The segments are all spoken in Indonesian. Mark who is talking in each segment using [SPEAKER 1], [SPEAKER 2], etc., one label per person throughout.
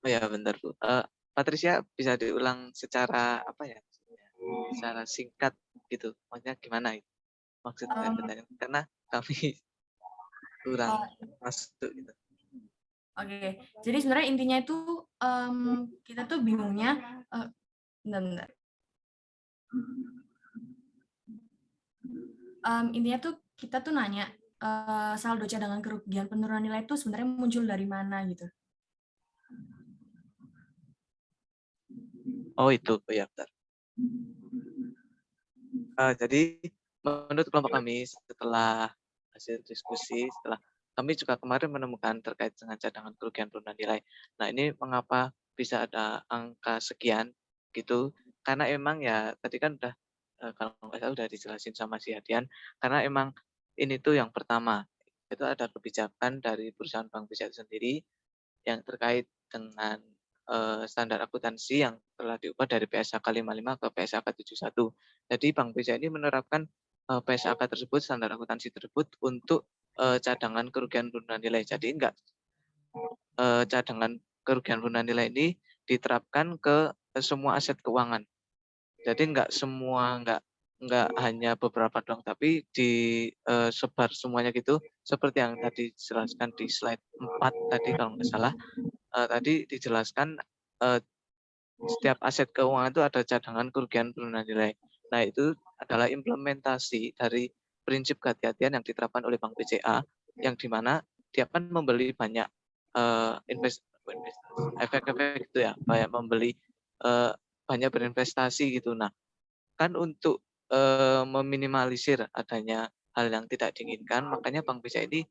[SPEAKER 1] Oh ya, bentar Bu. Patricia bisa diulang secara apa ya? Secara singkat gitu. Maksudnya gimana itu? Maksud dari
[SPEAKER 2] Um,
[SPEAKER 1] pertanyaan karena kami kurang
[SPEAKER 2] uh,
[SPEAKER 1] masuk gitu.
[SPEAKER 2] Oke, jadi sebenarnya intinya itu kita tuh bingungnya, bentar, bentar. Intinya tuh kita tuh nanya saldo cadangan kerugian penurunan nilai itu sebenarnya muncul dari mana gitu.
[SPEAKER 1] Oh itu, oh ya bentar. Jadi menurut kelompok kami setelah hasil diskusi, setelah kami juga kemarin menemukan terkait dengan cadangan kerugian penurunan nilai. Nah ini mengapa bisa ada angka sekian gitu? Karena emang ya tadi kan udah kalau nggak salah udah dijelasin sama si Hadian. Karena emang ini tuh yang pertama itu ada kebijakan dari perusahaan Bank BCA itu sendiri yang terkait dengan standar akuntansi yang telah diubah dari PSAK 55 ke PSAK 71. Jadi Bank BCA ini menerapkan PSAK tersebut, standar akuntansi tersebut untuk cadangan kerugian penurunan nilai. Jadi enggak cadangan kerugian penurunan nilai ini diterapkan ke semua aset keuangan. Jadi enggak hanya beberapa doang, tapi disebar semuanya gitu. Seperti yang tadi dijelaskan di slide 4 tadi kalau nggak salah. Tadi dijelaskan setiap aset keuangan itu ada cadangan kerugian penurunan nilai. Nah, itu adalah implementasi dari prinsip kehati-hatian yang diterapkan oleh Bank BCA, yang di mana dia kan membeli banyak efek-efek gitu ya, kayak membeli banyak berinvestasi gitu. Nah, kan untuk meminimalisir adanya hal yang tidak diinginkan, makanya Bank BCA ini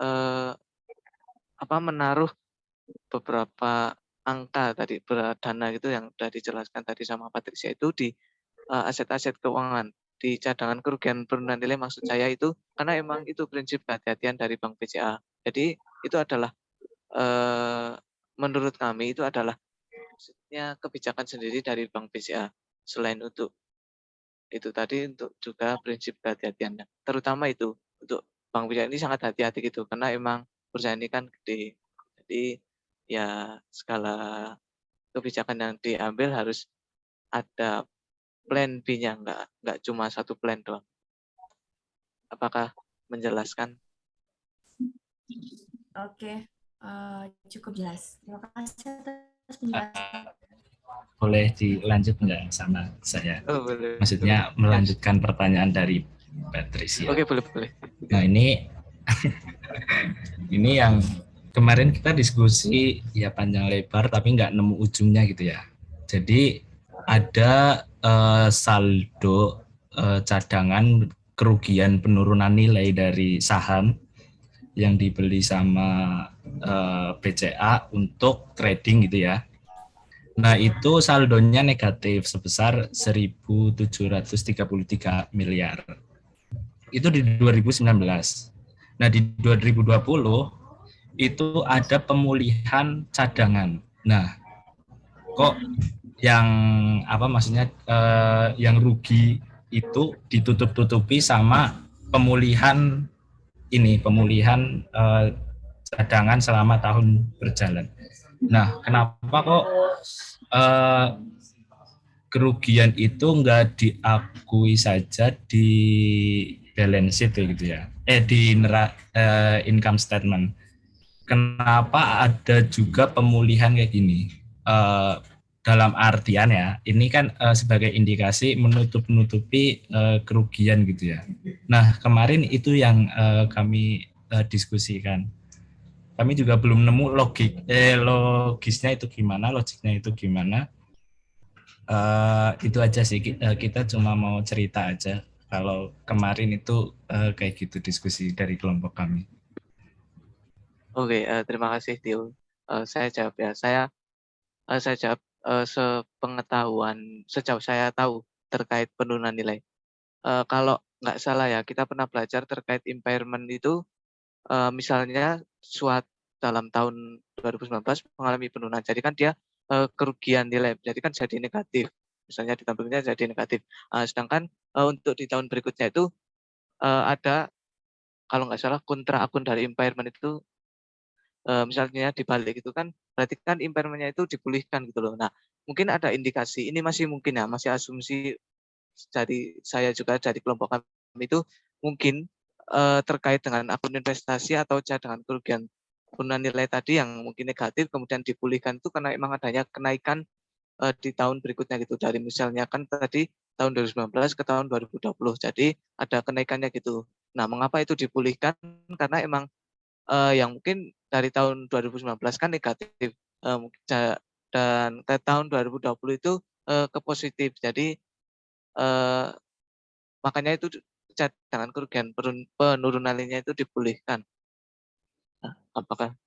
[SPEAKER 1] eh, menaruh beberapa angka tadi dana gitu yang sudah dijelaskan tadi sama Patricia itu di aset-aset keuangan, di cadangan kerugian penurunan nilai maksud saya itu karena emang itu prinsip kehati-hatian dari Bank BCA. Jadi itu adalah menurut kami itu adalah maksudnya kebijakan sendiri dari Bank BCA. Selain untuk itu tadi untuk juga prinsip kehati-hatiannya. Terutama itu untuk Bank BCA ini sangat hati-hati gitu karena emang perusahaan ini kan gede. Jadi ya segala kebijakan yang diambil harus ada plan B-nya, nggak cuma satu plan doang. Apakah menjelaskan?
[SPEAKER 2] Oke, cukup jelas. Terima kasih atas penjelasan.
[SPEAKER 3] Boleh dilanjut nggak sama saya?
[SPEAKER 1] Oh, boleh, boleh.
[SPEAKER 3] Maksudnya
[SPEAKER 1] Yes.
[SPEAKER 3] melanjutkan pertanyaan dari Patricia.
[SPEAKER 1] Oke, boleh, boleh.
[SPEAKER 3] Nah ini yang kemarin kita diskusi ya panjang lebar tapi nggak nemu ujungnya gitu ya. Jadi ada saldo cadangan kerugian penurunan nilai dari saham yang dibeli sama BCA untuk trading gitu ya. Nah itu saldonya negatif sebesar 1.733 miliar. Itu di 2019. Nah di 2020 itu ada pemulihan cadangan. Nah kok yang apa maksudnya yang rugi itu ditutup-tutupi sama pemulihan cadangan selama tahun berjalan. Nah, kenapa kok kerugian itu nggak diakui saja di balance sheet gitu ya? Di income statement. Kenapa ada juga pemulihan kayak gini? Dalam artian ya, ini kan sebagai indikasi menutupi kerugian gitu ya. Nah, kemarin itu yang kami diskusikan. Kami juga belum nemu logisnya itu gimana, logiknya itu gimana. Itu aja sih, kita cuma mau cerita aja kalau kemarin itu kayak gitu diskusi dari kelompok kami.
[SPEAKER 1] Oke, terima kasih Tio. Saya jawab ya. Saya jawab sepengetahuan sejauh saya tahu terkait penurunan nilai. Kalau nggak salah ya, kita pernah belajar terkait impairment itu, misalnya dalam tahun 2019 mengalami penurunan. Jadi kan dia kerugian nilai, jadi kan jadi negatif. Misalnya ditampilnya jadi negatif. Sedangkan untuk di tahun berikutnya itu ada kalau nggak salah kontra akun dari impairment itu misalnya dibalik itu kan berarti kan impairment-nya itu dipulihkan gitu loh. Nah, mungkin ada indikasi, ini masih mungkin ya, masih asumsi dari saya juga dari kelompok kami itu mungkin, terkait dengan akun investasi atau cadangan kerugian turunan nilai tadi yang mungkin negatif kemudian dipulihkan itu karena memang adanya kenaikan, di tahun berikutnya gitu. Dari misalnya kan tadi tahun 2019 ke tahun 2020, jadi ada kenaikannya gitu. Nah, mengapa itu dipulihkan? Karena emang, yang mungkin dari tahun 2019 kan negatif, mungkin dan ke tahun 2020 itu, ke positif. Jadi, eee, makanya itu cadangan kerugian penurunannya itu dipulihkan. Nah, apakah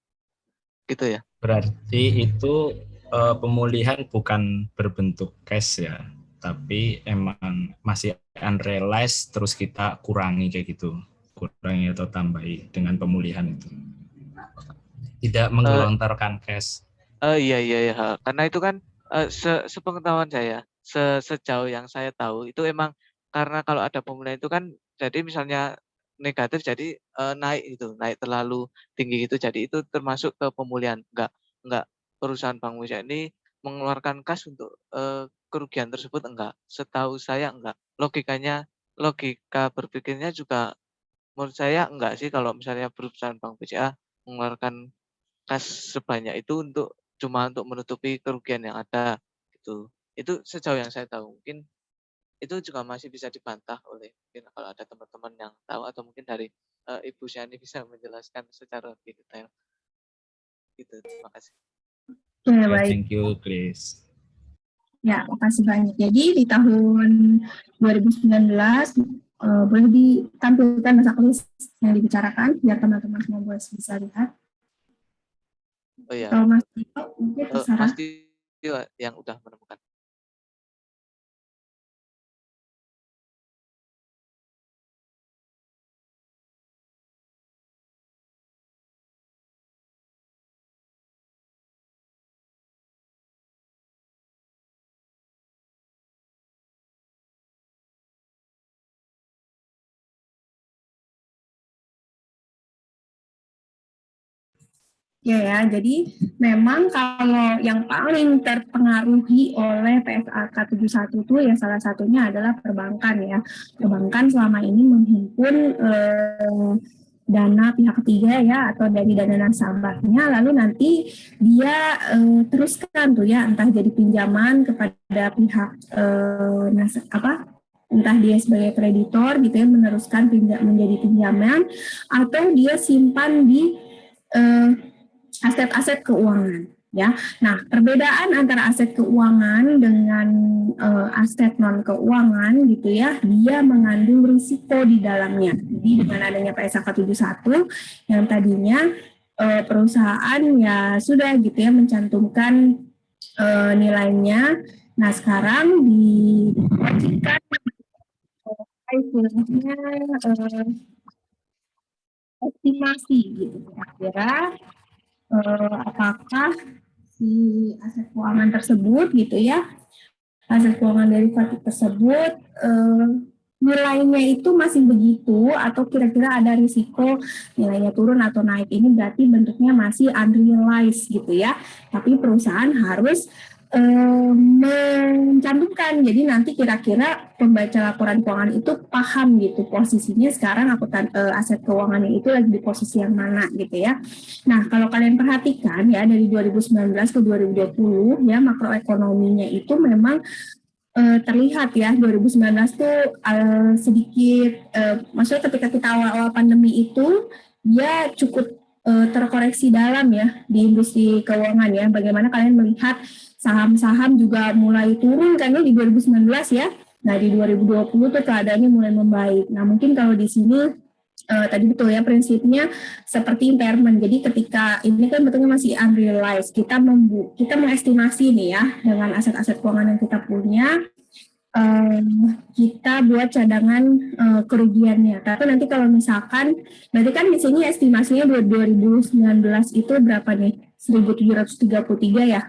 [SPEAKER 1] gitu ya?
[SPEAKER 3] Berarti itu pemulihan bukan berbentuk cash ya, tapi emang masih unrealized terus kita kurangi kayak gitu, kurangi atau tambahi dengan pemulihan itu. Tidak
[SPEAKER 1] Eee
[SPEAKER 3] menggelontorkan cash.
[SPEAKER 1] Iya iya iya, heeh. Karena itu kan, sepengetahuan saya, sejauh yang saya tahu itu emang karena kalau ada pemulihan itu kan jadi misalnya negatif jadi, naik itu, naik terlalu tinggi gitu, jadi itu termasuk ke pemulihan. Enggak perusahaan bank Indonesia ini mengeluarkan kas untuk, kerugian tersebut enggak, setahu saya enggak. Logika berpikirnya juga menurut saya enggak sih kalau misalnya perusahaan bank BCA mengeluarkan kas sebanyak itu cuma untuk menutupi kerugian yang ada, gitu. Itu sejauh yang saya tahu, mungkin itu juga masih bisa dibantah oleh mungkin kalau ada teman-teman yang tahu atau mungkin dari, Ibu Syani bisa menjelaskan secara lebih detail, gitu. Terima kasih.
[SPEAKER 4] Oke,
[SPEAKER 3] Ya,
[SPEAKER 4] baik.
[SPEAKER 3] thank you, Chris.
[SPEAKER 4] Ya, makasih banyak. Jadi di tahun 2019 boleh ditampilkan masa tulis yang dibicarakan biar teman-teman semua boleh bisa lihat.
[SPEAKER 1] Oh iya,
[SPEAKER 4] Kalau Mas Tito mungkin terserah.
[SPEAKER 1] Mas Tio yang udah menemukan.
[SPEAKER 4] Ya, jadi memang kalau yang paling terpengaruhi oleh PSAK 71 itu ya salah satunya adalah perbankan ya. Perbankan selama ini menghimpun dana pihak ketiga ya atau dari dana nasabahnya lalu nanti dia teruskan tuh ya entah jadi pinjaman kepada pihak entah dia sebagai kreditor gitu ya meneruskan menjadi pinjaman atau dia simpan di aset-aset keuangan ya. Nah, perbedaan antara aset keuangan dengan aset non keuangan gitu ya, dia mengandung risiko di dalamnya. Jadi dengan adanya PSAK 71 yang tadinya perusahaan ya sudah gitu ya mencantumkan nilainya. Nah, sekarang diwajibkan istilahnya estimasi gitu kira-kira apakah si aset keuangan tersebut gitu ya, aset keuangan derivatif tersebut nilainya itu masih begitu atau kira-kira ada risiko nilainya turun atau naik, ini berarti bentuknya masih unrealized gitu ya, tapi perusahaan harus mencantumkan, jadi nanti kira-kira pembaca laporan keuangan itu paham gitu posisinya sekarang aset keuangannya itu lagi di posisi yang mana gitu ya. Nah, kalau kalian perhatikan ya dari 2019 ke 2020 ya makroekonominya itu memang terlihat ya 2019 tuh sedikit maksudnya ketika kita awal-awal pandemi itu dia cukup terkoreksi dalam ya di industri keuangan ya. Bagaimana kalian melihat saham-saham juga mulai turun kan ya di 2019 ya. Nah, di 2020 tuh keadaannya mulai membaik. Nah, mungkin kalau di sini tadi betul ya prinsipnya seperti impairment. Jadi ketika ini kan betulnya masih unrealized, kita mengestimasi nih ya dengan aset-aset keuangan yang kita punya, kita buat cadangan kerugiannya. Tapi nanti kalau misalkan, berarti kan di sini estimasinya 2019 itu berapa nih? 1.733 ya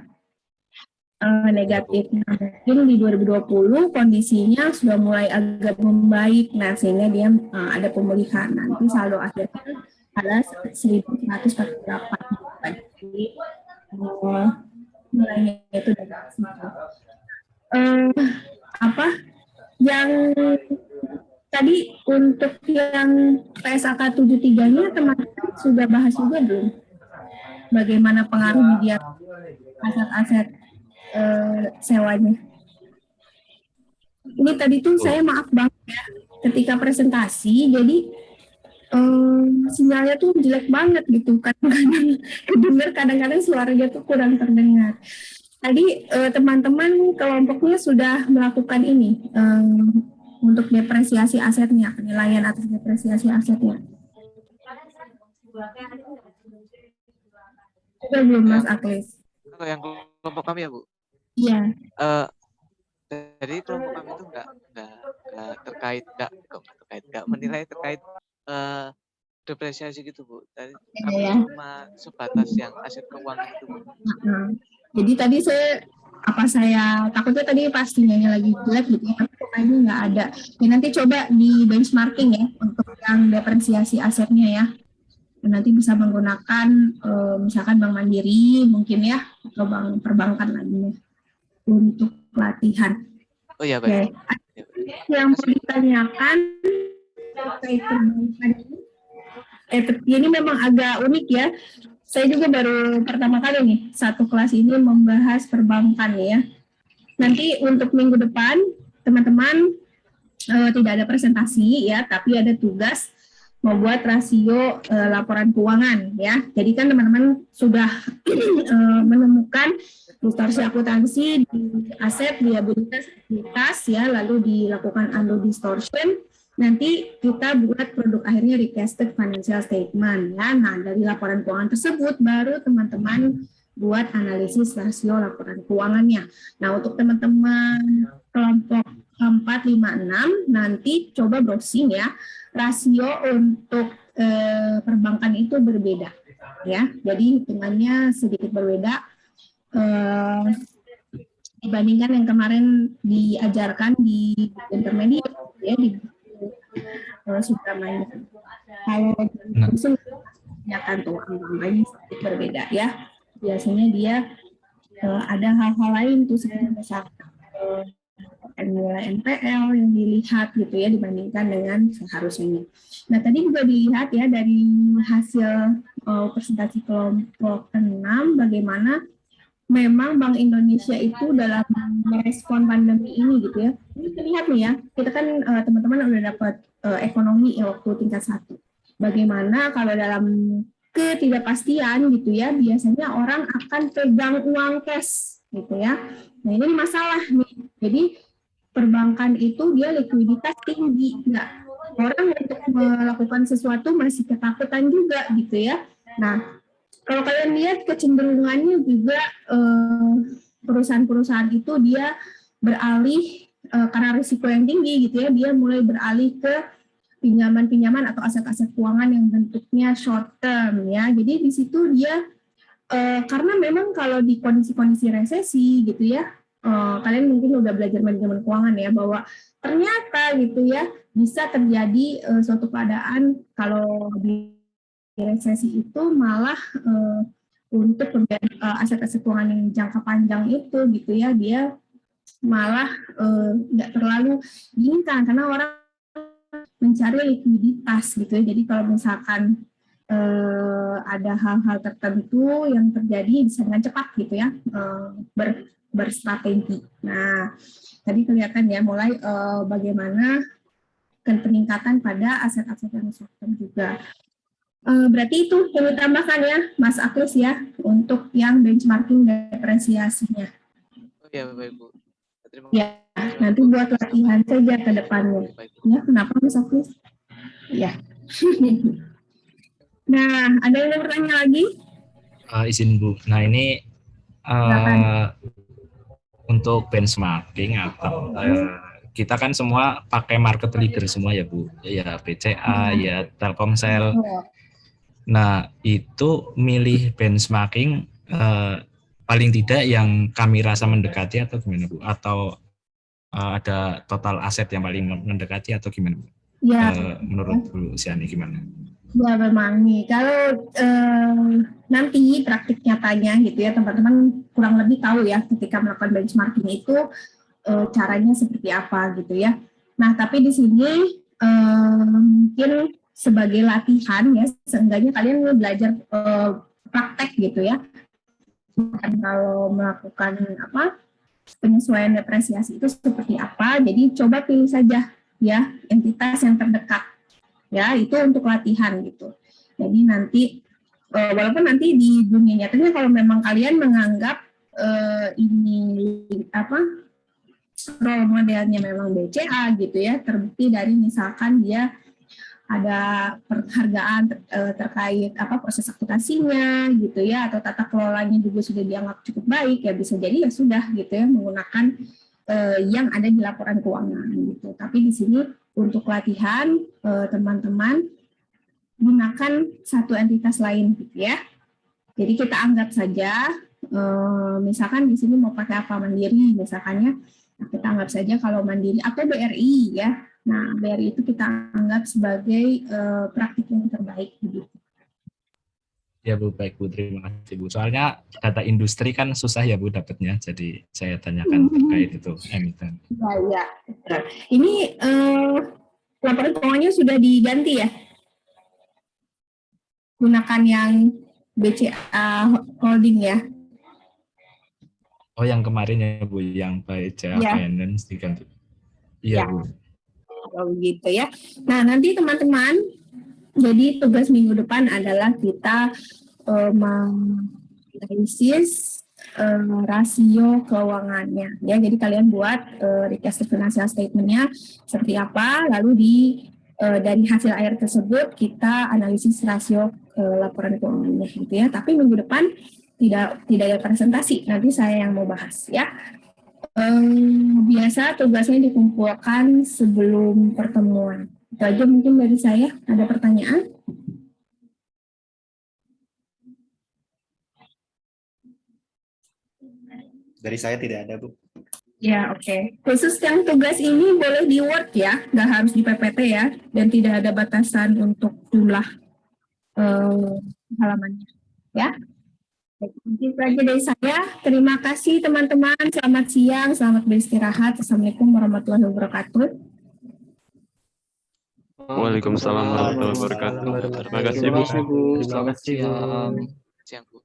[SPEAKER 4] negatif. Nah, mungkin di 2020 kondisinya sudah mulai agak membaik, nah sehingga dia ada pemulihan. Nanti saldo akhirnya adalah 1.148. Jadi eh, apa yang tadi untuk yang PSAK 73-nya teman-teman sudah bahas juga belum? Bagaimana pengaruhnya dia aset-aset sewanya? Ini tadi tuh saya maaf banget ya, ketika presentasi, jadi sinyalnya tuh jelek banget gitu, kadang-kadang kedengar, kadang-kadang suaranya tuh kurang terdengar. Tadi teman-teman kelompoknya sudah melakukan ini untuk depresiasi asetnya, penilaian atas depresiasi asetnya. Sudah belum Mas Aklis?
[SPEAKER 1] Kalau yang kelompok kami ya Bu,
[SPEAKER 4] Iya.
[SPEAKER 1] jadi kelompok kami itu nggak terkait nggak menilai terkait depresiasi gitu Bu. Tadi kami
[SPEAKER 4] Ya.
[SPEAKER 1] cuma sebatas yang aset keuangan itu Bu.
[SPEAKER 4] Jadi tadi saya takutnya tadi pastinya lagi jelek gitu ya, tapi kayaknya nggak ada. Ya nanti coba di benchmarking ya untuk yang depresiasi asetnya ya. Dan nanti bisa menggunakan misalkan Bank Mandiri mungkin ya, atau bank perbankan lagi ya, untuk pelatihan.
[SPEAKER 1] Oh iya baik.
[SPEAKER 4] Oke. Yang mau ditanyakan terkait perbankan ini memang agak unik ya. Saya juga baru pertama kali nih satu kelas ini membahas perbankan ya. Nanti untuk minggu depan teman-teman tidak ada presentasi ya, tapi ada tugas membuat rasio laporan keuangan ya. Jadi kan teman-teman sudah menemukan distorsi akuntansi di aset, liabilitas, ekuitas ya, lalu dilakukan undo distortion. Nanti kita buat produk akhirnya recasted financial statement ya. Nah, dari laporan keuangan tersebut baru teman-teman buat analisis rasio laporan keuangannya. Nah, untuk teman-teman kelompok 456 nanti coba browsing ya. Rasio untuk perbankan itu berbeda ya. Jadi hitungannya sedikit berbeda dibandingkan yang kemarin diajarkan di intermediate ya, di Supramanya. Kalau langsung akan tuh anggarannya sedikit berbeda ya. Biasanya dia ada hal-hal lain tuh seperti misalkan nilai NPL yang dilihat gitu ya dibandingkan dengan seharusnya. Nah tadi juga dilihat ya dari hasil presentasi kelompok 6 bagaimana memang Bank Indonesia itu dalam merespon pandemi ini gitu ya. Ini terlihat nih ya, kita kan teman-teman udah dapat ekonomi ya waktu tingkat 1. Bagaimana kalau dalam ketidakpastian gitu ya, biasanya orang akan pegang uang cash gitu ya. Nah ini masalah nih. Jadi perbankan itu dia likuiditas tinggi, nggak orang untuk melakukan sesuatu masih ketakutan juga gitu ya. Nah kalau kalian lihat kecenderungannya juga perusahaan-perusahaan itu dia beralih karena risiko yang tinggi gitu ya, dia mulai beralih ke pinjaman-pinjaman atau aset-aset keuangan yang bentuknya short term ya. Jadi di situ dia karena memang kalau di kondisi-kondisi resesi gitu ya, kalian mungkin udah belajar manajemen keuangan ya, bahwa ternyata gitu ya bisa terjadi suatu keadaan kalau di resesi itu malah untuk aset-aset keuangan yang jangka panjang itu gitu ya, dia malah nggak terlalu diinginkan karena orang mencari likuiditas gitu ya. Jadi kalau misalkan ada hal-hal tertentu yang terjadi bisa dengan cepat gitu ya, berstrategi. Nah, tadi kelihatan ya mulai bagaimana peningkatan pada aset-aset yang short term juga. Berarti itu yang ditambahkan ya, Mas Aklis ya, untuk yang benchmarking depresiasinya.
[SPEAKER 1] Oh ya baik Bu. Terima
[SPEAKER 4] Ya, nanti buat latihan saja ke depannya. Ya, kenapa Mas Aklis? Ya. Nah, ada yang mau bertanya lagi?
[SPEAKER 3] Izin Bu. Nah ini untuk benchmarking atau kita kan semua pakai market leader semua ya Bu. Ya BCA, ya Telkomsel. Nah itu milih benchmarking paling tidak yang kami rasa mendekati atau gimana Bu? Atau ada total aset yang paling mendekati atau gimana Bu?
[SPEAKER 4] Ya.
[SPEAKER 3] Menurut Bu Siani gimana?
[SPEAKER 4] Ya memang nih, kalau nanti praktik nyatanya gitu ya teman-teman kurang lebih tahu ya ketika melakukan benchmarking itu caranya seperti apa gitu ya. Nah, tapi di sini mungkin sebagai latihan ya, seenggaknya kalian belajar praktek gitu ya. Dan kalau melakukan penyesuaian depresiasi itu seperti apa, jadi coba pilih saja ya entitas yang terdekat ya, itu untuk latihan gitu. Jadi nanti walaupun nanti di dunia nyatanya kalau memang kalian menganggap ini role modelnya memang BCA gitu ya, terbukti dari misalkan dia ada penghargaan terkait proses akuntansinya gitu ya, atau tata kelolanya juga sudah dianggap cukup baik, ya bisa jadi ya sudah gitu ya menggunakan yang ada di laporan keuangan gitu. Tapi di sini untuk latihan teman-teman gunakan satu entitas lain gitu ya. Jadi kita anggap saja misalkan di sini mau pakai apa, Mandiri misalkannya, nah, kita anggap saja kalau Mandiri atau BRI ya. Nah, BRI itu kita anggap sebagai praktik yang terbaik gitu.
[SPEAKER 3] Ya Bu, baik Bu, terima kasih Bu. Soalnya data industri kan susah ya Bu dapatnya, jadi saya tanyakan terkait itu emiten.
[SPEAKER 4] Ya. Ini laporan keuangannya sudah diganti ya? Gunakan yang BCA Holding ya?
[SPEAKER 3] Oh, yang kemarin ya Bu, yang BCA Finance diganti. Iya Bu.
[SPEAKER 4] Kalau gitu ya. Nah, nanti teman-teman, jadi tugas minggu depan adalah kita menganalisis rasio keuangannya. Ya, jadi kalian buat recast financial statement-nya seperti apa, lalu dari hasil air tersebut kita analisis rasio laporan keuangannya gitu ya. Tapi minggu depan tidak ada presentasi, nanti saya yang mau bahas ya. Biasa tugasnya dikumpulkan sebelum pertemuan. Itu aja mungkin dari saya. Ada pertanyaan?
[SPEAKER 5] Dari saya tidak ada, Bu.
[SPEAKER 4] Ya, oke. Khusus yang tugas ini boleh di Word ya, nggak harus di PPT ya, dan tidak ada batasan untuk jumlah halamannya. Ya. Mungkin itu aja dari saya. Terima kasih teman-teman. Selamat siang, selamat beristirahat. Assalamualaikum warahmatullahi wabarakatuh.
[SPEAKER 6] Waalaikumsalam warahmatullahi wabarakatuh. Terima kasih Bu.
[SPEAKER 1] Selamat siang Bu.